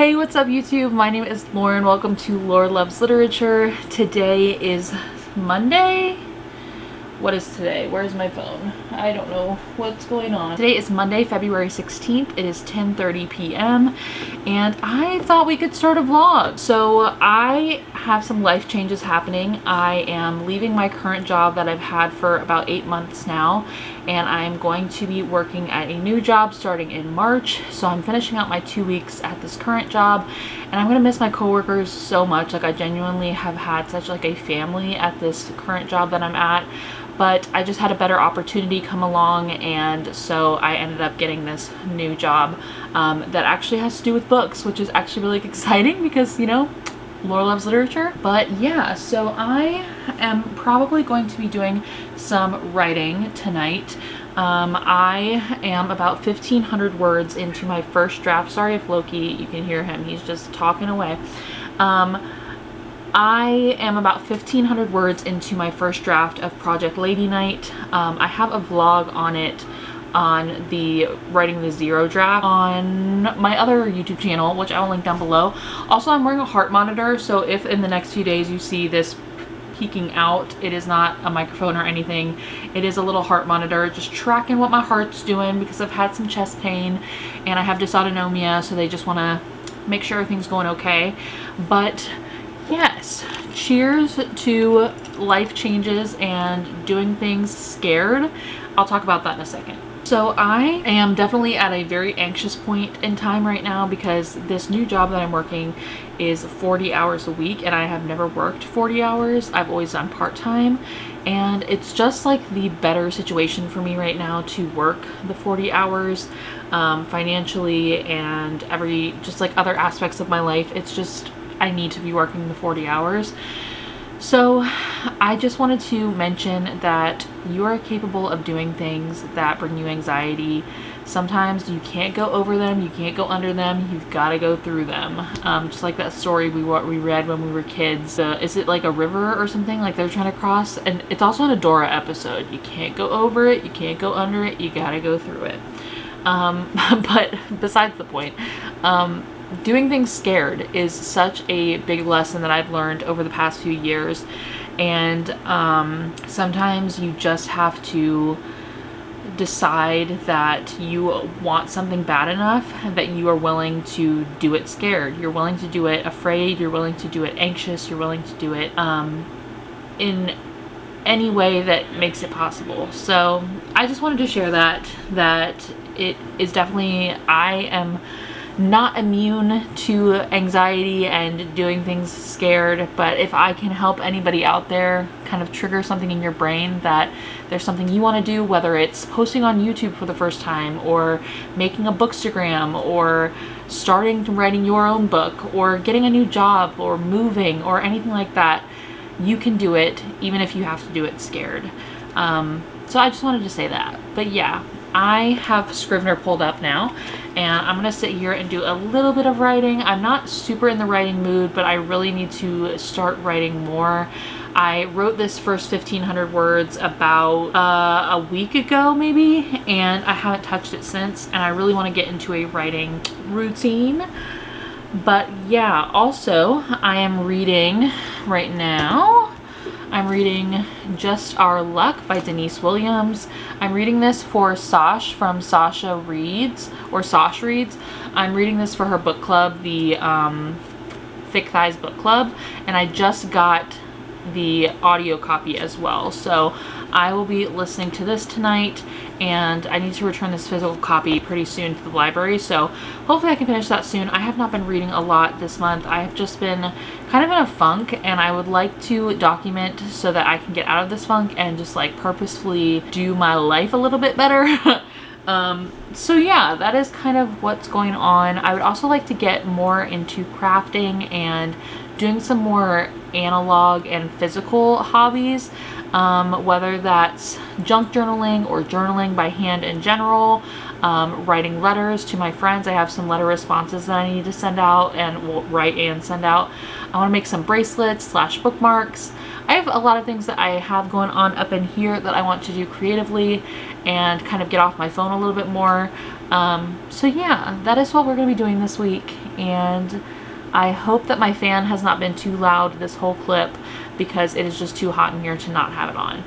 Hey, what's up YouTube? My name is Lauren. Welcome to Laur Loves Literature. Today is Monday. What is today? Where's my phone? I don't know what's going on. Today is Monday, February 16th. It is 10:30 p.m. and I thought we could start a vlog. So I have some life changes happening. I am leaving my current job that I've had for about 8 months now, and I'm going to be working at a new job starting in March. So I'm finishing out my 2 weeks at this current job, and I'm gonna miss my coworkers so much. Like, I genuinely have had such like a family at this current job that I'm at. But I just had a better opportunity come along, and so I ended up getting this new job that actually has to do with books, which is actually really exciting because, you know, Laur loves literature. But yeah, so I am probably going to be doing some writing tonight. I am about 1,500 words into my first draft. Sorry if Loki, you can hear him, he's just talking away. I am about 1,500 words into my first draft of Project Lady Night. I have a vlog on it on the Writing the Zero draft on my other YouTube channel, which I will link down below. Also, I'm wearing a heart monitor, so if in the next few days you see this peeking out, it is not a microphone or anything. It is a little heart monitor, just tracking what my heart's doing because I've had some chest pain and I have dysautonomia, so they just want to make sure everything's going okay. But yes, cheers to life changes and doing things scared. I'll talk about that in a second. So I am definitely at a very anxious point in time right now because this new job that I'm working is 40 hours a week, and I have never worked 40 hours. I've always done part-time, and it's just like the better situation for me right now to work the 40 hours financially and just like other aspects of my life. It's just, I need to be working the 40 hours. So I just wanted to mention that you are capable of doing things that bring you anxiety. Sometimes you can't go over them, you can't go under them, you've got to go through them. Just like that story we read when we were kids. Is it like a river or something like they're trying to cross? And it's also an Adora episode. You can't go over it, you can't go under it, you got to go through it. But besides the point, doing things scared is such a big lesson that I've learned over the past few years. And sometimes you just have to decide that you want something bad enough that you are willing to do it scared. You're willing to do it afraid, you're willing to do it anxious, you're willing to do it in any way that makes it possible. So I just wanted to share that it is definitely, I am not immune to anxiety and doing things scared, but if I can help anybody out there kind of trigger something in your brain that there's something you want to do, whether it's posting on YouTube for the first time or making a bookstagram or starting to writing your own book or getting a new job or moving or anything like that, you can do it even if you have to do it scared. So I just wanted to say that. But yeah, I have Scrivener pulled up now, and I'm gonna sit here and do a little bit of writing. I'm not super in the writing mood, but I really need to start writing more. I wrote this first 1,500 words about a week ago maybe, and I haven't touched it since, and I really want to get into a writing routine. But yeah, also I am reading right now. I'm reading Just Our Luck by Denise Williams. I'm reading this for Sash from Sasha Reads, or Sash Reads. I'm reading this for her book club, the Thick Thighs book club, and I just got the audio copy as well. So I will be listening to this tonight, and I need to return this physical copy pretty soon to the library, so hopefully I can finish that soon. I have not been reading a lot this month. I have just been kind of in a funk, and I would like to document so that I can get out of this funk and just like purposefully do my life a little bit better. So yeah, that is kind of what's going on. I would also like to get more into crafting and doing some more analog and physical hobbies, whether that's junk journaling or journaling by hand in general, writing letters to my friends. I have some letter responses that I need to send out and write and send out. I want to make some bracelets / bookmarks. I have a lot of things that I have going on up in here that I want to do creatively and kind of get off my phone a little bit more. So yeah, that is what we're going to be doing this week, and I hope that my fan has not been too loud this whole clip because it is just too hot in here to not have it on.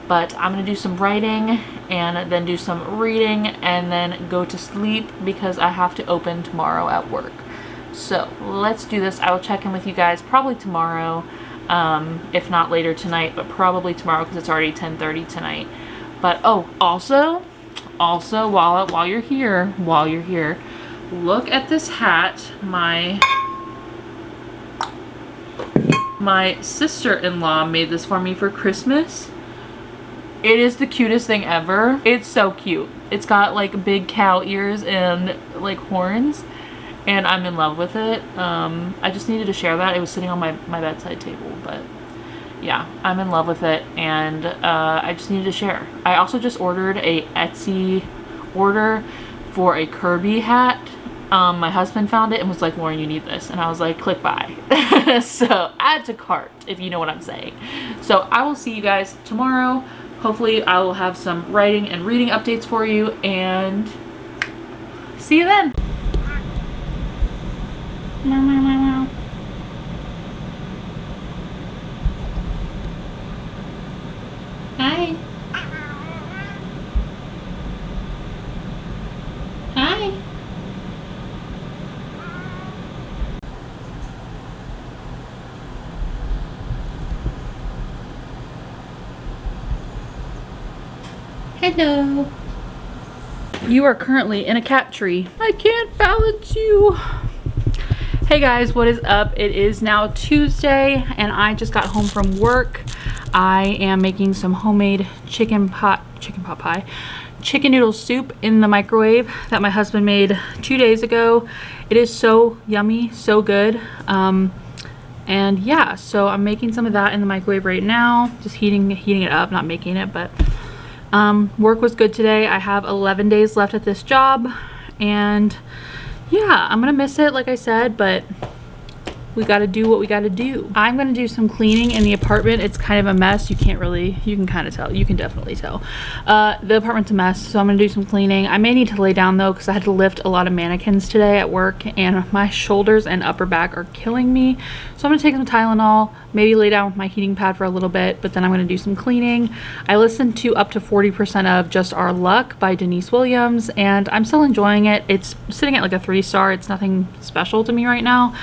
But I'm gonna do some writing and then do some reading and then go to sleep because I have to open tomorrow at work. So let's do this. I will check in with you guys probably tomorrow, if not later tonight, but probably tomorrow because it's already 10:30 tonight. But oh, also while you're here, look at this hat my sister-in-law made this for me for Christmas. It is the cutest thing ever. It's so cute. It's got like big cow ears and like horns, and I'm in love with it. I just needed to share that. It was sitting on my bedside table, but yeah, I'm in love with it, and I just needed to share. I also just ordered a Etsy order for a Kirby hat. My husband found it and was like, Lauren, you need this. And I was like, click buy. So add to cart, if you know what I'm saying. So I will see you guys tomorrow. Hopefully I will have some writing and reading updates for you, and see you then. Hi. Hi. Hello. You are currently in a cat tree. I can't balance you. Hey guys, what is up? It is now Tuesday and I just got home from work. I am making some homemade chicken noodle soup in the microwave that my husband made 2 days ago. It is so yummy, so good. And yeah, so I'm making some of that in the microwave right now, just heating it up, not making it, but work was good today. I have 11 days left at this job, and yeah, I'm gonna miss it, like I said, but we gotta do what we gotta do. I'm gonna do some cleaning in the apartment. It's kind of a mess. You can kind of tell. You can definitely tell. The apartment's a mess, so I'm gonna do some cleaning. I may need to lay down though, because I had to lift a lot of mannequins today at work, and my shoulders and upper back are killing me. So I'm gonna take some Tylenol, maybe lay down with my heating pad for a little bit, but then I'm gonna do some cleaning. I listened to up to 40% of Just Our Luck by Denise Williams, and I'm still enjoying it. It's sitting at like a 3-star. It's nothing special to me right now.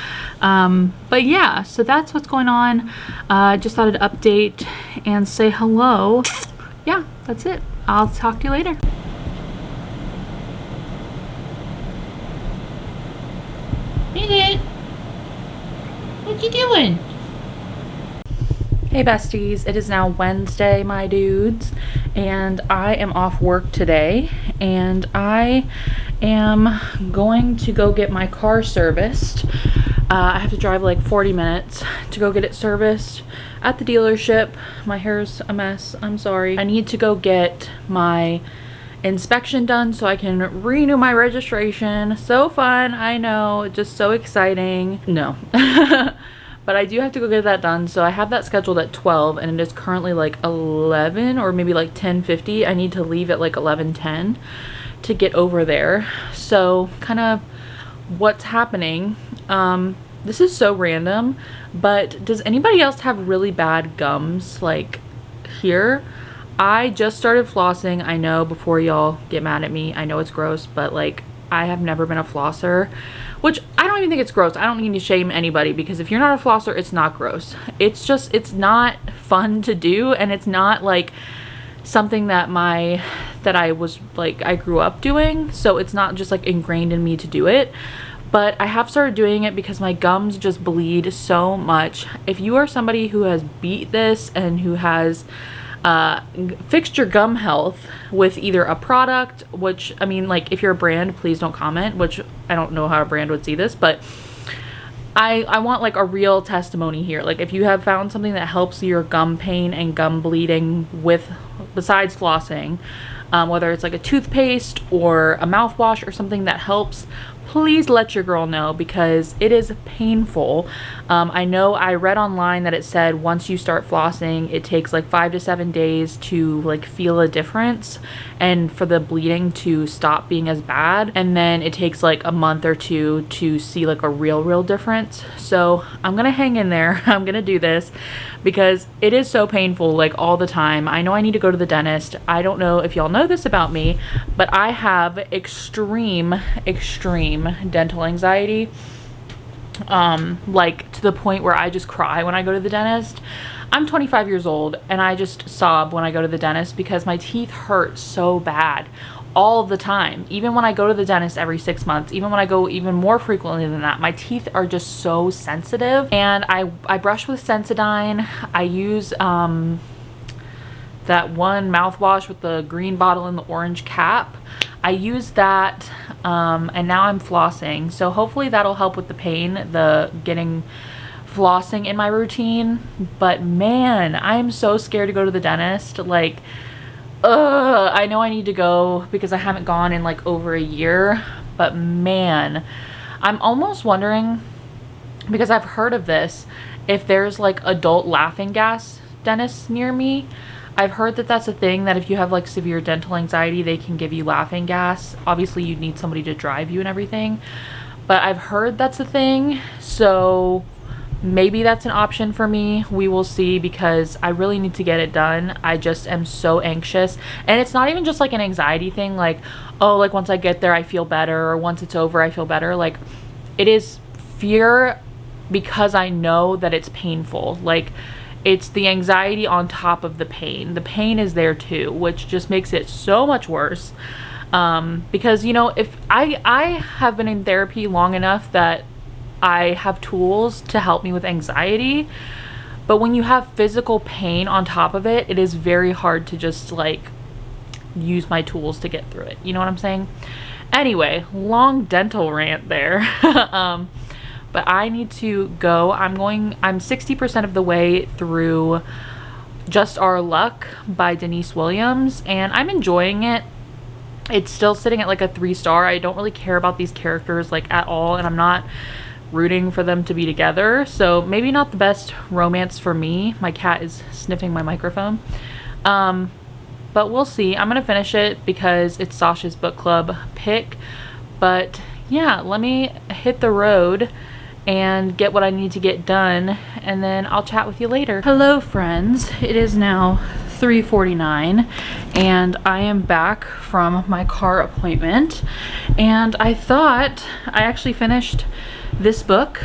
But yeah, so that's what's going on. Just thought I'd update and say hello. Yeah, that's it. I'll talk to you later. Minute. What you doing? Hey besties, it is now Wednesday, my dudes, and I am off work today, and I am going to go get my car serviced. I have to drive like 40 minutes to go get it serviced at the dealership. My hair's a mess, I'm sorry. I need to go get my inspection done so I can renew my registration. So fun, I know, just so exciting. No. But I do have to go get that done, so I have that scheduled at 12, and it is currently like 11 or maybe like 10:50. I need to leave at like 11:10 to get over there. So kind of what's happening. This is so random, but does anybody else have really bad gums like here? I just started flossing. I know, before y'all get mad at me, I know it's gross, but like I have never been a flosser, which I don't even think it's gross. I don't need to shame anybody, because if you're not a flosser, it's not gross. It's just, it's not fun to do, and it's not like something that I grew up doing, so it's not just like ingrained in me to do it. But I have started doing it because my gums just bleed so much. If you are somebody who has beat this and who has fixed your gum health with either a product, which, I mean, like, if you're a brand, please don't comment, which I don't know how a brand would see this, but I want like a real testimony here. Like, if you have found something that helps your gum pain and gum bleeding besides flossing, whether it's like a toothpaste or a mouthwash or something that helps, please let your girl know, because it is painful. I know I read online that it said once you start flossing, it takes like 5 to 7 days to like feel a difference and for the bleeding to stop being as bad, and then it takes like a month or two to see like a real difference. So I'm gonna hang in there. I'm gonna do this because it is so painful, like all the time. I know I need to go to the dentist. I don't know if y'all know this about me, but I have extreme dental anxiety, like to the point where I just cry when I go to the dentist. I'm 25 years old and I just sob when I go to the dentist because my teeth hurt so bad all the time. Even when I go to the dentist every 6 months, even when I go even more frequently than that, my teeth are just so sensitive. And I brush with Sensodyne. I use that one mouthwash with the green bottle and the orange cap. I use that, and now I'm flossing. So hopefully that'll help with the pain, the getting flossing in my routine. But man, I'm so scared to go to the dentist. Like, I know I need to go because I haven't gone in like over a year, but man, I'm almost wondering, because I've heard of this, if there's like adult laughing gas dentists near me. I've heard that that's a thing, that if you have like severe dental anxiety, they can give you laughing gas. Obviously you'd need somebody to drive you and everything, but I've heard that's a thing. So maybe that's an option for me. We will see, because I really need to get it done. I just am so anxious. And it's not even just like an anxiety thing, like, oh, like once I get there I feel better, or once it's over I feel better. Like, it is fear because I know that it's painful. Like, it's the anxiety on top of the pain. The pain is there too, which just makes it so much worse. Because, you know, if I have been in therapy long enough that I have tools to help me with anxiety, but when you have physical pain on top of it, it is very hard to just like use my tools to get through it. You know what I'm saying? Anyway, long dental rant there. But I need to go. I'm 60% of the way through Just Our Luck by Denise Williams, and I'm enjoying it. It's still sitting at like a 3-star. I don't really care about these characters like at all, and I'm not rooting for them to be together. So maybe not the best romance for me. My cat is sniffing my microphone. But we'll see. I'm gonna finish it because it's Sasha's book club pick. But yeah, let me hit the road and get what I need to get done, and then I'll chat with you later. Hello friends, it is now 3:49 and I am back from my car appointment, and I thought I actually finished this book,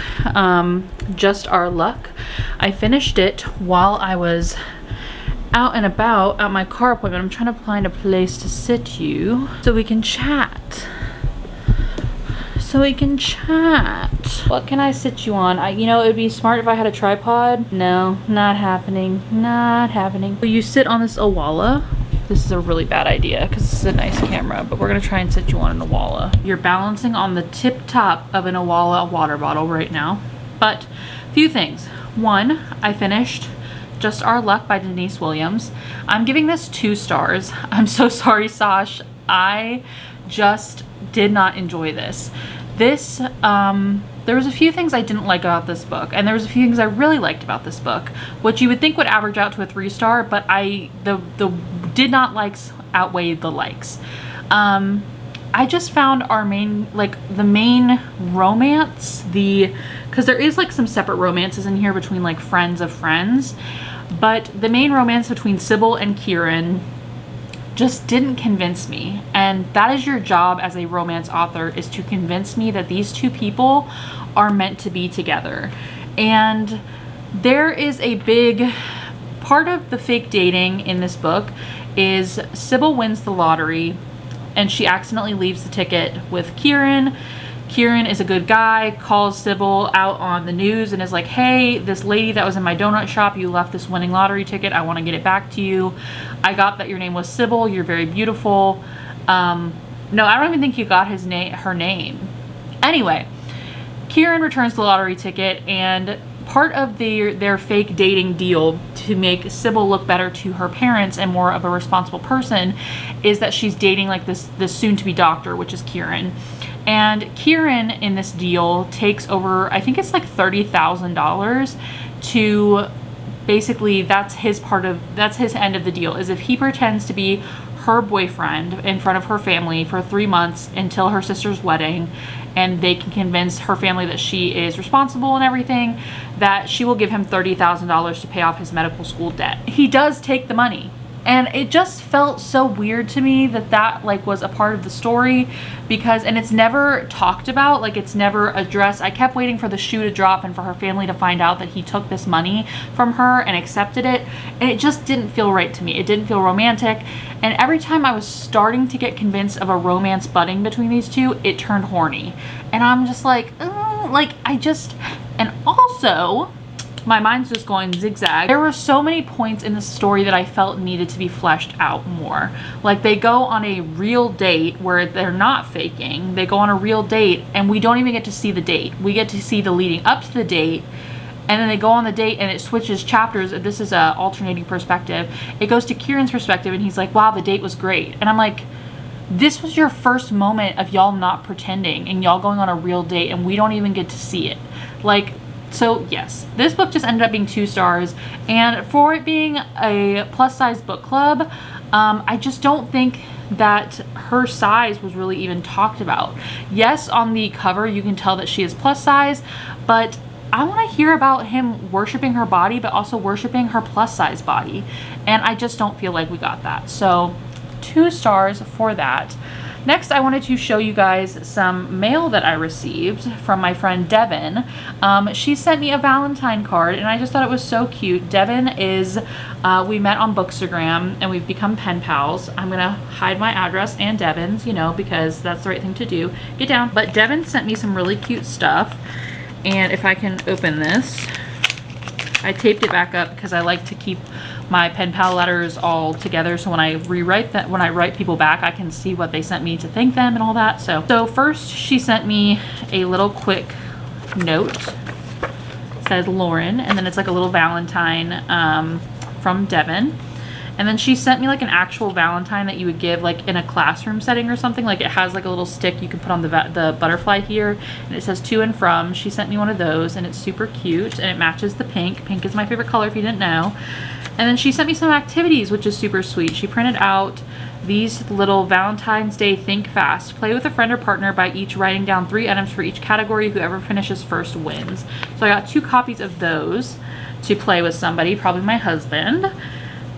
Just Our Luck. I finished it while I was out and about at my car appointment. I'm trying to find a place to sit you so we can chat. What can I sit you on? You know, it would be smart if I had a tripod. No, not happening. Will you sit on this Awala? This is a really bad idea because this is a nice camera, but we're gonna try and sit you on an Awala. You're balancing on the tip top of an Awala water bottle right now. But a few things. One, I finished Just Our Luck by Denise Williams. I'm giving this 2 stars. I'm so sorry, Sash. I just did not enjoy this. There was a few things I didn't like about this book, and there was a few things I really liked about this book, which you would think would average out to a 3-star, but the did not likes outweigh the likes. I just found the main romance, because there is like some separate romances in here between like friends of friends, but the main romance between Sybil and Kieran just didn't convince me. And that is your job as a romance author, is to convince me that these two people are meant to be together. And there is a big part of the fake dating in this book is Sybil wins the lottery and she accidentally leaves the ticket with Kieran. Kieran is a good guy, calls Sybil out on the news and is like, hey, this lady that was in my donut shop, you left this winning lottery ticket. I want to get it back to you. I got that your name was Sybil. You're very beautiful. No, I don't even think you got her name. Anyway, Kieran returns the lottery ticket, and part of their fake dating deal to make Sybil look better to her parents and more of a responsible person is that she's dating like this soon-to-be doctor, which is Kieran. And Kieran in this deal takes over, I think it's like $30,000 to basically, that's his end of the deal, is if he pretends to be her boyfriend in front of her family for 3 months until her sister's wedding, and they can convince her family that she is responsible and everything, that she will give him $30,000 to pay off his medical school debt. He does take the money. And it just felt so weird to me that that like was a part of the story, because, and it's never talked about, like it's never addressed. I kept waiting for the shoe to drop and for her family to find out that he took this money from her and accepted it. And it just didn't feel right to me. It didn't feel romantic. And every time I was starting to get convinced of a romance budding between these two, it turned horny. And I'm just like, and also, my mind's just going zigzag. There were so many points in the story that I felt needed to be fleshed out more. Like they go on a real date where they're not faking. They go on a real date and we don't even get to see the date. We get to see the leading up to the date, and then they go on the date and it switches chapters. This is a alternating perspective. It goes to Kieran's perspective and he's like, wow, the date was great. And I'm like, this was your first moment of y'all not pretending and y'all going on a real date and we don't even get to see it. Like, so yes, this book just ended up being 2 stars, and for it being a plus size book club, I just don't think that her size was really even talked about. Yes, on the cover you can tell that she is plus size, but I want to hear about him worshiping her body, but also worshiping her plus size body, and I just don't feel like we got that. So 2 stars for that. Next, I wanted to show you guys some mail that I received from my friend Devin. She sent me a Valentine card and I just thought it was so cute. Devin is, we met on Bookstagram and we've become pen pals. I'm gonna hide my address and Devin's, you know, because that's the right thing to do. Get down. But Devin sent me some really cute stuff. And if I can open this, I taped it back up because I like to keep my pen pal letters all together, so when I write people back, I can see what they sent me to thank them and all that. So first she sent me a little quick note. It says Lauren, and then it's like a little Valentine from Devin. And then she sent me like an actual Valentine that you would give like in a classroom setting or something. Like it has like a little stick you can put on the butterfly here, and it says to and from. She sent me one of those and it's super cute and it matches the pink. Pink is my favorite color if you didn't know. And then she sent me some activities, which is super sweet. She printed out these little Valentine's Day Think Fast. Play with a friend or partner by each writing down 3 items for each category. Whoever finishes first wins. So I got 2 copies of those to play with somebody, probably my husband.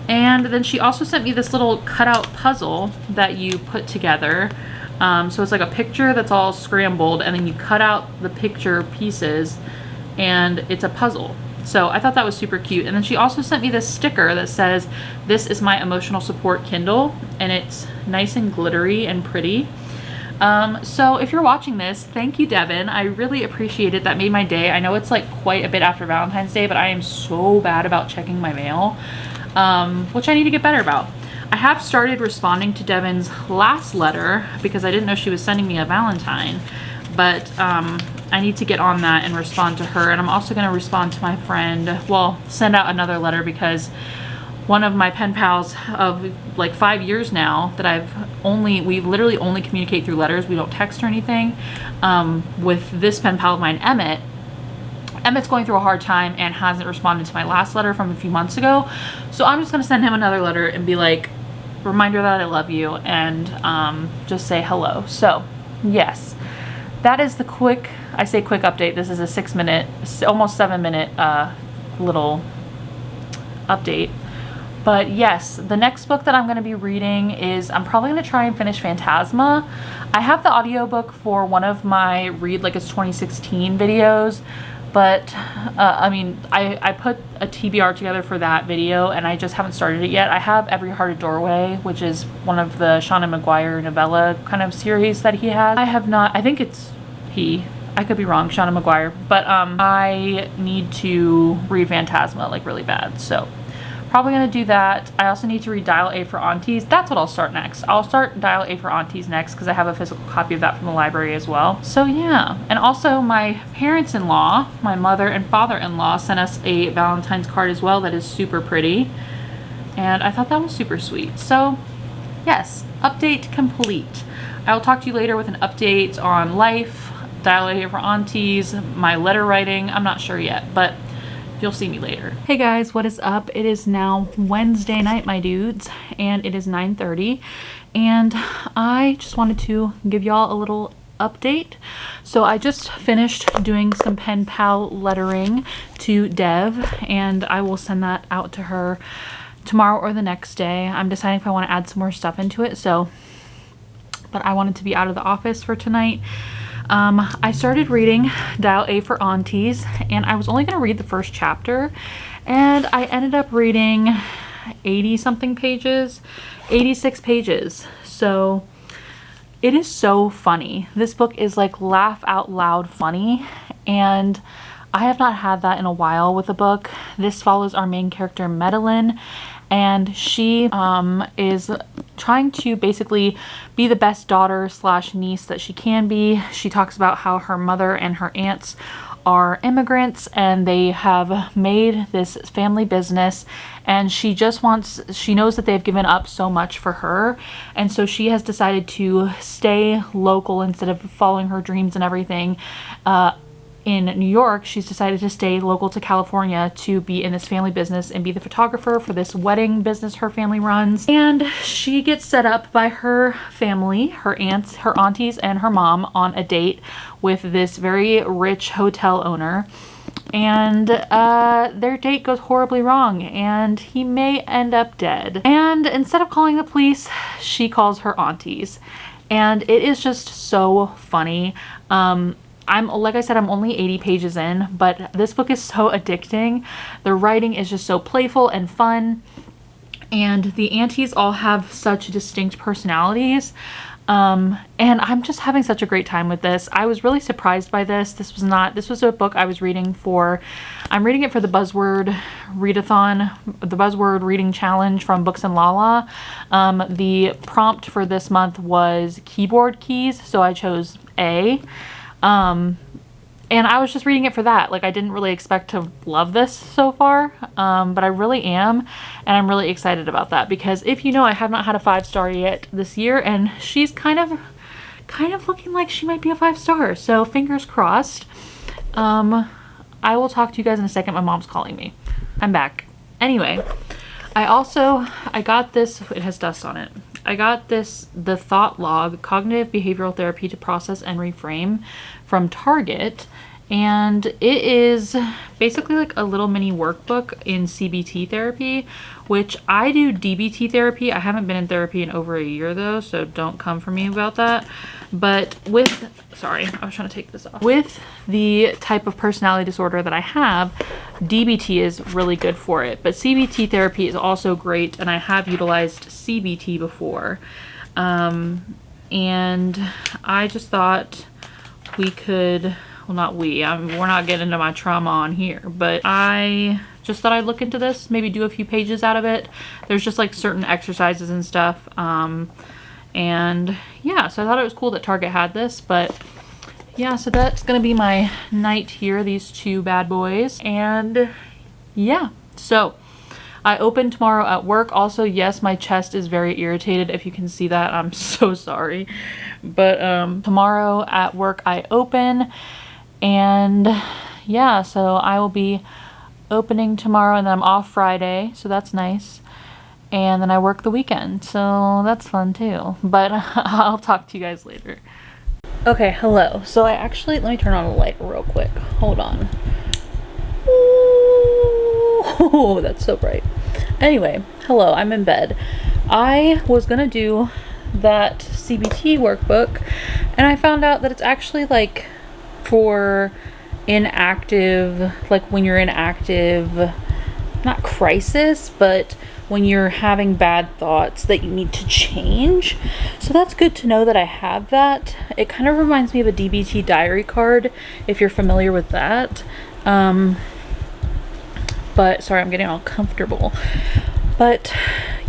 And then she also sent me this little cutout puzzle that you put together. So it's like a picture that's all scrambled and then you cut out the picture pieces and it's a puzzle. So I thought that was super cute. And then she also sent me this sticker that says, "This is my emotional support Kindle," and it's nice and glittery and pretty. So if you're watching this, thank you, Devin. I really appreciate it. That made my day. I know it's like quite a bit after Valentine's Day, but I am so bad about checking my mail, which I need to get better about. I have started responding to Devin's last letter because I didn't know she was sending me a Valentine, but I need to get on that and respond to her. And I'm also going to respond to my friend, well, send out another letter, because one of my pen pals of like 5 years now that we literally only communicate through letters. We don't text or anything. With this pen pal of mine, Emmett's going through a hard time and hasn't responded to my last letter from a few months ago. So I'm just going to send him another letter and be like, reminder that I love you, and just say hello. So yes, that is the quick, I say quick update. This is a 6-minute, almost 7-minute little update. But yes, the next book that I'm going to be reading is, I'm probably going to try and finish Phantasma. I have the audiobook for one of my Read Like It's 2016 videos, but I mean, I put a TBR together for that video and I just haven't started it yet. I have Every Heart a Doorway, which is one of the Seanan McGuire novella kind of series that he has. I have not, I think it's he, I could be wrong, Seanan McGuire, but I need to read Phantasma like really bad, so probably gonna do that. I also need to read Dial A for Aunties. That's what I'll start next. I'll start Dial A for Aunties next because I have a physical copy of that from the library as well. So yeah, and also my parents-in-law, my mother and father-in-law, sent us a Valentine's card as well that is super pretty, and I thought that was super sweet. So yes, update complete. I will talk to you later with an update on life, Dial A for Aunties, my letter writing. I'm not sure yet, but you'll see me later. Hey guys, what is up? It is now Wednesday night, my dudes, and it is 9:30, and I just wanted to give y'all a little update. So I just finished doing some pen pal lettering to Dev, and I will send that out to her tomorrow or the next day. I'm deciding if I want to add some more stuff into it, but I wanted to be out of the office for tonight. I started reading Dial A for Aunties, and I was only going to read the first chapter, and I ended up reading 80 something pages, 86 pages. So it is so funny. This book is like laugh out loud funny, and I have not had that in a while with a book. This follows our main character, Madeline, and she is trying to basically be the best daughter slash niece that she can be. She talks about how her mother and her aunts are immigrants and they have made this family business, and she knows that they've given up so much for her, and so she has decided to stay local instead of following her dreams and everything. In New York, she's decided to stay local to California to be in this family business and be the photographer for this wedding business her family runs. And she gets set up by her family, her aunts, her aunties, and her mom on a date with this very rich hotel owner. And their date goes horribly wrong, and he may end up dead. And instead of calling the police, she calls her aunties. And it is just so funny. Like I said, I'm only 80 pages in, but this book is so addicting. The writing is just so playful and fun, and the aunties all have such distinct personalities. And I'm just having such a great time with this. I was really surprised by this. This was a book I was reading for, I'm reading it for the Buzzword Readathon, the Buzzword Reading Challenge from Books and Lala. The prompt for this month was keyboard keys, so I chose A. And I was just reading it for that. Like, I didn't really expect to love this so far, but I really am, and I'm really excited about that, because if you know, I have not had a 5-star yet this year, and she's kind of looking like she might be a 5-star, so fingers crossed. I will talk to you guys in a second. My mom's calling me. I'm back. Anyway, I got this, it has dust on it. I got this, The Thought Log, Cognitive Behavioral Therapy to Process and Reframe, from Target, and it is basically like a little mini workbook in CBT therapy, which I do DBT therapy. I haven't been in therapy in over a year though, so don't come for me about that. But sorry, I was trying to take this off. With the type of personality disorder that I have, DBT is really good for it, but CBT therapy is also great, and I have utilized CBT before. And I just thought we could, well, not we, we're not getting into my trauma on here, but I just thought I'd look into this, maybe do a few pages out of it. There's just like certain exercises and stuff. And yeah, so I thought it was cool that Target had this, but yeah, so that's gonna be my night here, these two bad boys. And yeah, so I open tomorrow at work. Also, yes, my chest is very irritated. If you can see that, I'm so sorry. But tomorrow at work I open, and yeah, so I will be opening tomorrow, and then I'm off Friday, so that's nice. And then I work the weekend, so that's fun too. But I'll talk to you guys later. Okay, hello. So let me turn on the light real quick. Hold on. Oh, that's so bright. Anyway, hello, I'm in bed. I was gonna do that CBT workbook, and I found out that it's actually like for inactive, like when you're in active, not crisis, but when you're having bad thoughts that you need to change. So that's good to know that I have that. It kind of reminds me of a DBT diary card, if you're familiar with that. But sorry, I'm getting all comfortable. But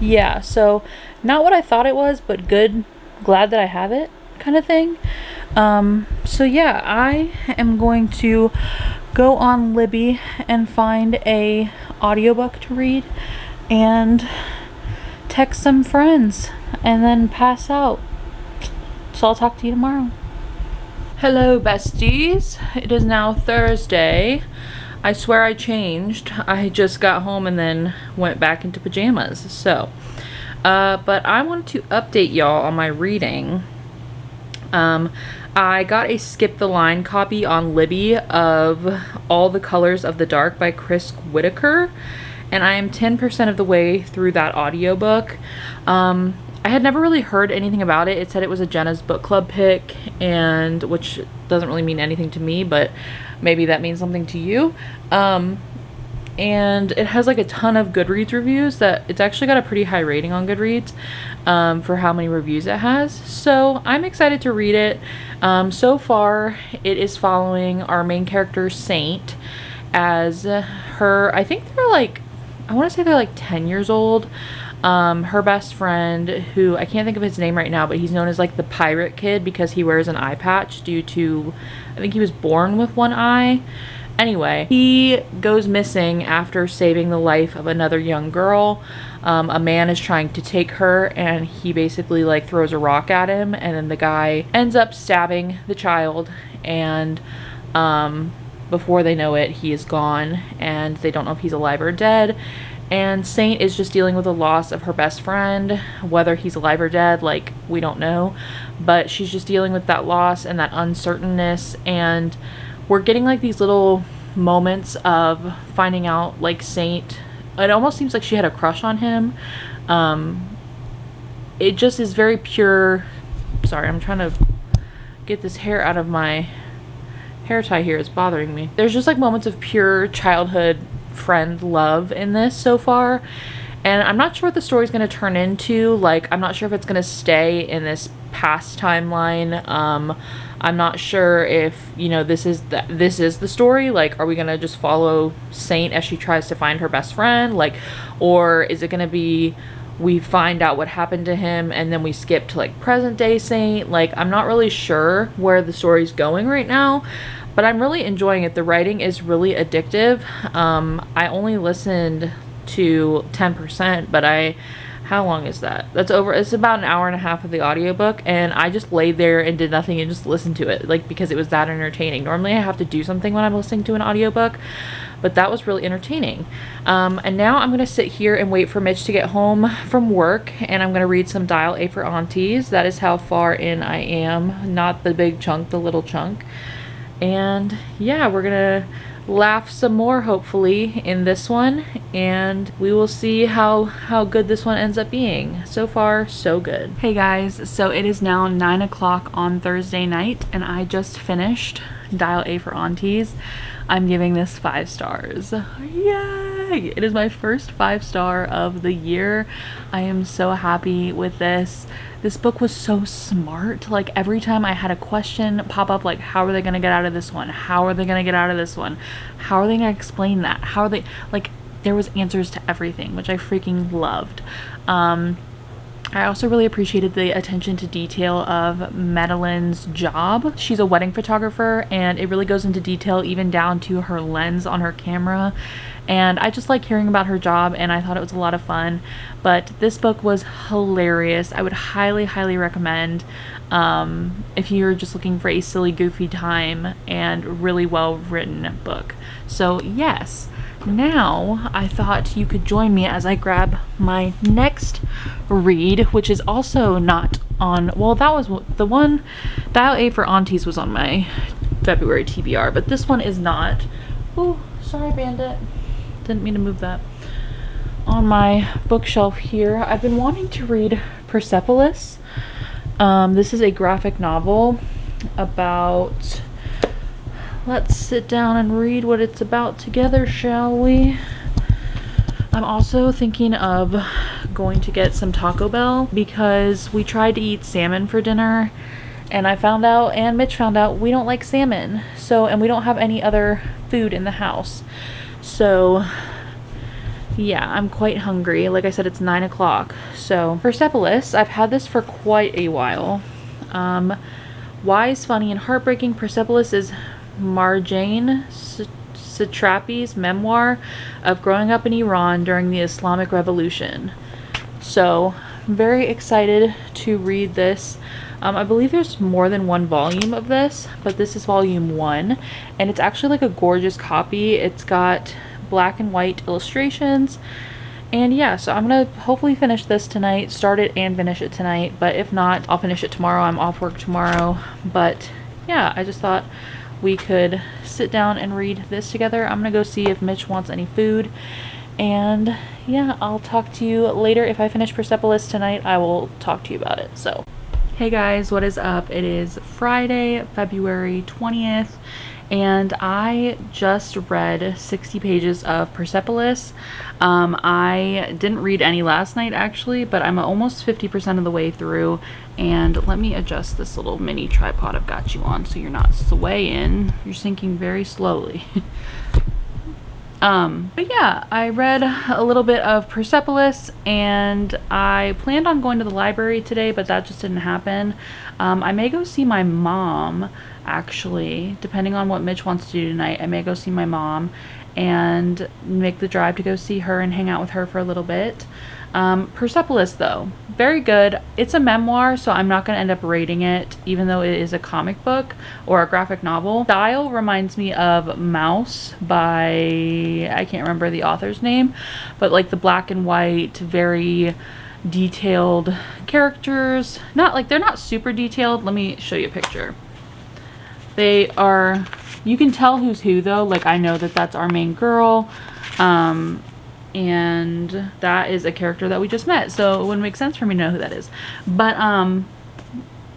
yeah, so not what I thought it was, but good, glad that I have it, kind of thing. So yeah, I am going to go on Libby and find a audiobook to read and text some friends and then pass out So I'll talk to you tomorrow. Hello besties, it is now Thursday. I swear I changed. I just got home and then went back into pajamas. So, but I wanted to update y'all on my reading. I got a Skip the Line copy on Libby of All the Colors of the Dark by Chris Whitaker, and I am 10% of the way through that audiobook. I had never really heard anything about it. It said it was a Jenna's book club pick, and which doesn't really mean anything to me, but maybe that means something to you. And it has like a ton of Goodreads reviews. That it's actually got a pretty high rating on Goodreads for how many reviews it has. So I'm excited to read it. So far it is following our main character Saint as her, I think they're like, I want to say they're like 10 years old. Her best friend, who I can't think of his name right now, but he's known as like the pirate kid because he wears an eye patch due to, I think he was born with one eye. Anyway, he goes missing after saving the life of another young girl. A man is trying to take her, and he basically like throws a rock at him, and then the guy ends up stabbing the child, and before they know it, he is gone, and they don't know if he's alive or dead. And Saint is just dealing with the loss of her best friend. Whether he's alive or dead, like, we don't know, but she's just dealing with that loss and that uncertainness. And we're getting like these little moments of finding out, like, Saint, it almost seems like she had a crush on him. It just is very pure. Sorry, I'm trying to get this hair out of my hair tie here. It's bothering me. There's just like moments of pure childhood friend love in this so far, and I'm not sure what the story's going to turn into. Like, I'm not sure if it's going to stay in this past timeline. I'm not sure if, you know, this is the story. Like, are we going to just follow Saint as she tries to find her best friend, like, or is it going to be we find out what happened to him and then we skip to like present day Saint? Like, I'm not really sure where the story's going right now, but I'm really enjoying it. The writing is really addictive. I only listened to 10%, but how long is that? It's about an hour and a half of the audiobook, and I just laid there and did nothing and just listened to it, like, because it was that entertaining. Normally I have to do something when I'm listening to an audiobook, but that was really entertaining. And now I'm going to sit here and wait for Mitch to get home from work, and I'm going to read some Dial A for Aunties. That is how far in I am. Not the big chunk, the little chunk. And yeah, we're gonna laugh some more hopefully in this one, and we will see how good this one ends up being. So far, so good. Hey guys, so it is now 9 o'clock on Thursday night, and I just finished Dial A for Aunties. I'm giving this 5 stars. Yay! It is my first 5-star of the year. I am so happy with this. This book was so smart. Like, every time I had a question pop up, like, how are they gonna get out of this one? How are they gonna get out of this one? How are they gonna explain that? How are they, like, there was answers to everything, which I freaking loved. I also really appreciated the attention to detail of Madeline's job. She's a wedding photographer, and it really goes into detail even down to her lens on her camera. And I just like hearing about her job, and I thought it was a lot of fun. But this book was hilarious. I would highly, highly recommend if you're just looking for a silly, goofy time and really well written book. So yes. Now I thought you could join me as I grab my next read, which is also not on, well, that was the one, Dial A for Aunties was on my February TBR, but this one is not. Oh, sorry, Bandit, didn't mean to move that. On my bookshelf here, I've been wanting to read Persepolis. This is a graphic novel about, let's sit down and read what it's about together, shall we? I'm also thinking of going to get some Taco Bell because we tried to eat salmon for dinner, and I found out, and Mitch found out, we don't like salmon. So, and we don't have any other food in the house. So, yeah, I'm quite hungry. Like I said, it's 9 o'clock. So, Persepolis, I've had this for quite a while. Wise, funny, and heartbreaking, Persepolis is Marjane Satrapi's memoir of growing up in Iran during the Islamic Revolution. So very excited to read this. I believe there's more than one volume of this, but this is volume 1, and it's actually like a gorgeous copy. It's got black and white illustrations, and yeah, so I'm gonna hopefully finish this tonight, start it and finish it tonight, but if not, I'll finish it tomorrow. I'm off work tomorrow, but yeah, I just thought we could sit down and read this together. I'm gonna go see if Mitch wants any food, and yeah, I'll talk to you later. If I finish Persepolis tonight, I will talk to you about it. So hey guys, what is up? It is Friday, February 20th, and I just read 60 pages of Persepolis. I didn't read any last night actually, but I'm almost 50% of the way through. And let me adjust this little mini tripod I've got you on so you're not swaying. You're sinking very slowly. But yeah, I read a little bit of Persepolis, and I planned on going to the library today, but that just didn't happen. I may go see my mom, actually, depending on what Mitch wants to do tonight. I may go see my mom and make the drive to go see her and hang out with her for a little bit. Persepolis though, very good. It's a memoir, so I'm not going to end up rating it, even though it is a comic book or a graphic novel. Style reminds me of Mouse by, I can't remember the author's name, but like the black and white, very detailed characters. Not like, they're not super detailed. Let me show you a picture. They are, you can tell who's who though. Like I know that that's our main girl. And that is a character that we just met, so it wouldn't make sense for me to know who that is. But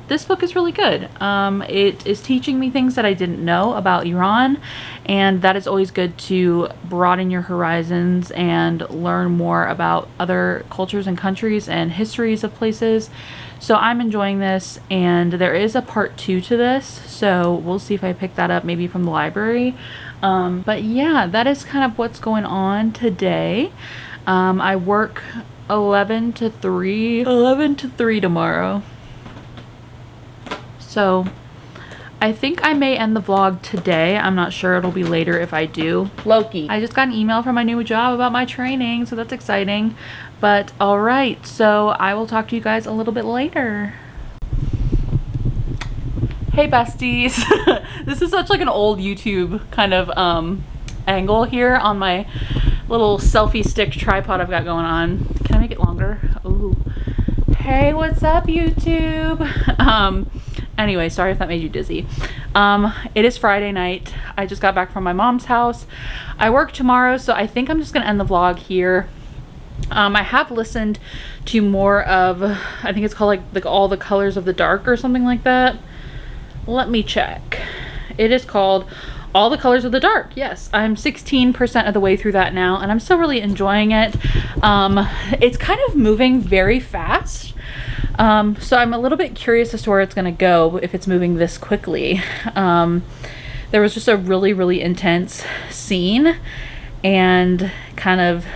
this book is really good. It is teaching me things that I didn't know about Iran, and that is always good to broaden your horizons and learn more about other cultures and countries and histories of places. So I'm enjoying this, and there is a part 2 to this, so we'll see if I pick that up maybe from the library. But yeah, that is kind of what's going on today. I work 11 to 3 tomorrow. So I think I may end the vlog today. I'm not sure, it'll be later if I do. Loki. I just got an email from my new job about my training, so that's exciting. But all right, so I will talk to you guys a little bit later. Hey besties. This is such like an old YouTube kind of angle here on my little selfie stick tripod I've got going on. Can I make it longer? Ooh. Hey, what's up YouTube? Anyway, sorry if that made you dizzy. It is Friday night. I just got back from my mom's house. I work tomorrow, so I think I'm just gonna end the vlog here. I have listened to more of, I think it's called like All the Colors of the Dark or something like that. Let me check. It is called All the Colors of the Dark. Yes, I'm 16% of the way through that now, and I'm still really enjoying it. It's kind of moving very fast. So I'm a little bit curious as to where it's going to go if it's moving this quickly. There was just a really, really intense scene, and kind of,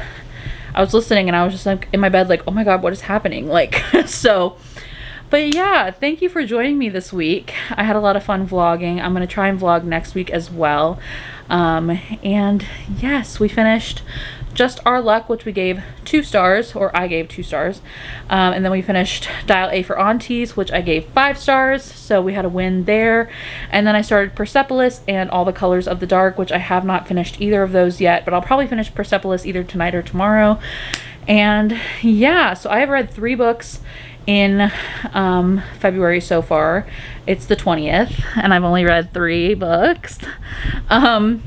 I was listening and I was just like in my bed like, oh my God, what is happening? Like, so... But yeah, thank you for joining me this week. I had a lot of fun vlogging. I'm going to try and vlog next week as well. And yes, we finished Just Our Luck, which we gave 2 stars, or I gave 2 stars. And then we finished Dial A for Aunties, which I gave 5 stars. So we had a win there. And then I started Persepolis and All the Colors of the Dark, which I have not finished either of those yet, but I'll probably finish Persepolis either tonight or tomorrow. And yeah, so I have read 3 books in February so far. It's the 20th and I've only read 3 books. I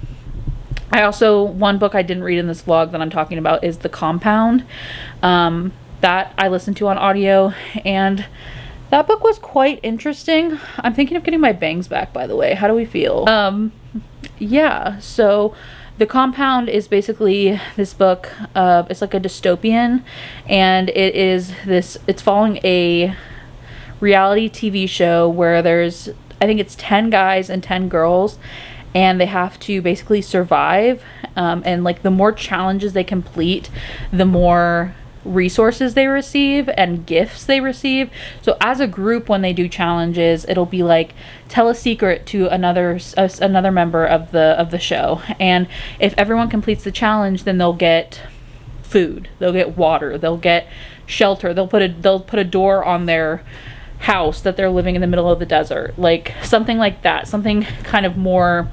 also, one book I didn't read in this vlog that I'm talking about is The Compound. That I listened to on audio, and that book was quite interesting. I'm thinking of getting my bangs back, by the way. How do we feel? Yeah, so The Compound is basically this book. It's like a dystopian, and it's following a reality TV show where there's, I think it's 10 guys and 10 girls, and they have to basically survive. And like the more challenges they complete, the more resources they receive and gifts they receive. So as a group, when they do challenges, it'll be like tell a secret to another member of the show, and if everyone completes the challenge, then they'll get food, they'll get water, they'll get shelter, they'll put a door on their house that they're living in the middle of the desert, like something like that, something kind of more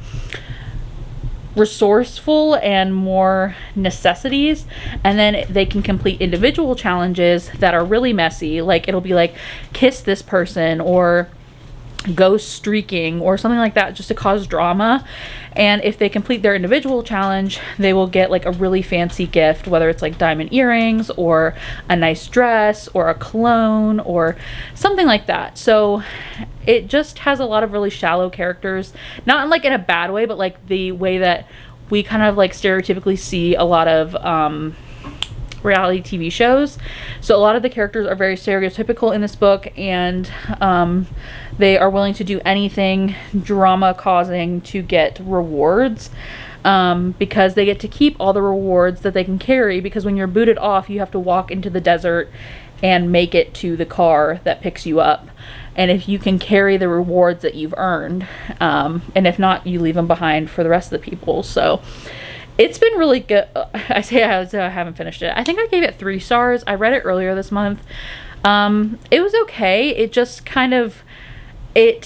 resourceful and more necessities. And then they can complete individual challenges that are really messy, like it'll be like kiss this person or go streaking or something like that, just to cause drama. And if they complete their individual challenge, they will get like a really fancy gift, whether it's like diamond earrings or a nice dress or a cologne or something like that. So it just has a lot of really shallow characters, not like in a bad way, but like the way that we kind of like stereotypically see a lot of reality TV shows. So a lot of the characters are very stereotypical in this book, and they are willing to do anything drama causing to get rewards, because they get to keep all the rewards that they can carry, because when you're booted off, you have to walk into the desert and make it to the car that picks you up. And if you can carry the rewards that you've earned, and if not, you leave them behind for the rest of the people. So it's been really good. I haven't finished it. I think I gave it 3 stars. I read it earlier this month. It was okay. It just kind of, I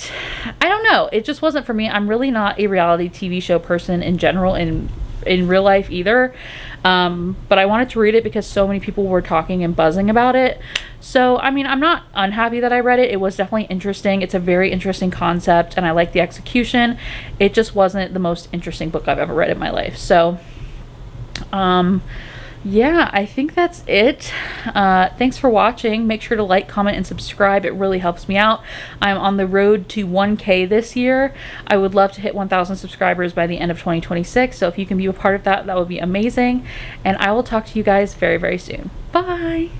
don't know. It just wasn't for me. I'm really not a reality TV show person in general, in real life either. But I wanted to read it because so many people were talking and buzzing about it. So, I mean, I'm not unhappy that I read it. It was definitely interesting. It's a very interesting concept, and I like the execution. It just wasn't the most interesting book I've ever read in my life. So, yeah, I think that's it. Thanks for watching. Make sure to like, comment, and subscribe. It really helps me out. I'm on the road to 1K this year. I would love to hit 1,000 subscribers by the end of 2026. So if you can be a part of that, that would be amazing. And I will talk to you guys very, very soon. Bye.